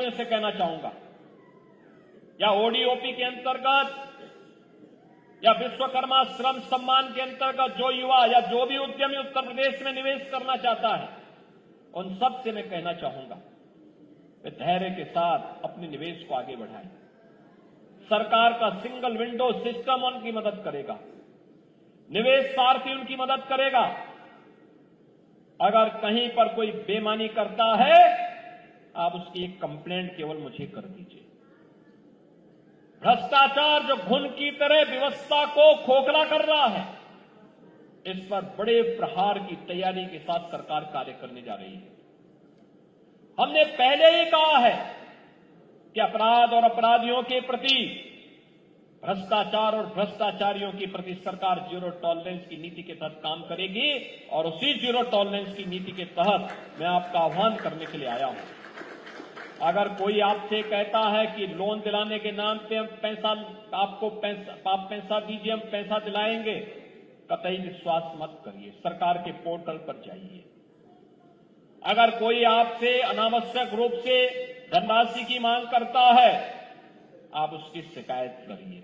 माध्यम से कहना चाहूंगा, या ओडीओपी के अंतर्गत या विश्वकर्मा श्रम सम्मान के अंतर्गत जो युवा या जो भी उद्यमी उत्तर प्रदेश में निवेश करना चाहता है, उन सब से मैं कहना चाहूंगा वे धैर्य के साथ अपने निवेश को आगे बढ़ाएं। सरकार का सिंगल विंडो सिस्टम उनकी मदद करेगा, निवेश सारथी उनकी मदद करेगा। अगर कहीं पर कोई बेईमानी करता है, आप उसकी एक कंप्लेंट केवल मुझे कर दीजिए। भ्रष्टाचार जो घुन की तरह व्यवस्था को खोखला कर रहा है, इस पर बड़े प्रहार की तैयारी के साथ सरकार कार्य करने जा रही है। हमने पहले ही कहा है कि अपराध और अपराधियों के प्रति, भ्रष्टाचार और भ्रष्टाचारियों के प्रति सरकार जीरो टॉलरेंस की नीति के तहत काम करेगी, और उसी जीरो टॉलरेंस की नीति के तहत मैं आपका आह्वान करने के लिए आया हूं। अगर कोई आपसे कहता है कि लोन दिलाने के नाम पे हम आप पैसा दीजिए, हम पैसा दिलाएंगे, कतई विश्वास मत करिए। सरकार के पोर्टल पर जाइए। अगर कोई आपसे अनावश्यक रूप से धनराशि की मांग करता है, आप उसकी शिकायत करिए।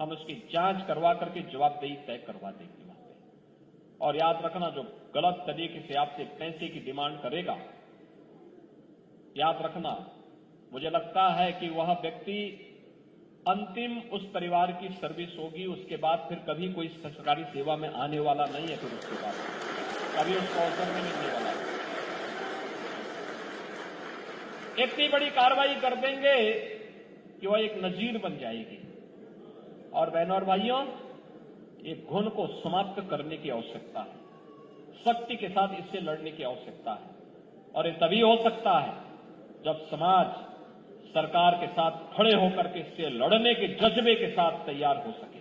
हम उसकी जांच करवा करके जवाबदेही तय करवा देंगे वहां पे। और याद रखना, जो गलत तरीके से आपसे पैसे की डिमांड करेगा, याद रखना, मुझे लगता है कि वह व्यक्ति अंतिम उस परिवार की सर्विस होगी, उसके बाद फिर कभी कोई सरकारी सेवा में आने वाला नहीं है। फिर उसके बाद कभी उसको अवसर नहीं मिलने वाला है। इतनी बड़ी कार्रवाई कर देंगे कि वह एक नजीर बन जाएगी। और बहनों और भाइयों, एक घुन को समाप्त करने की आवश्यकता है, सख्ती के साथ इससे लड़ने की आवश्यकता है। और ये तभी हो सकता है जब समाज सरकार के साथ खड़े होकर के इससे लड़ने के जज्बे के साथ तैयार हो सके।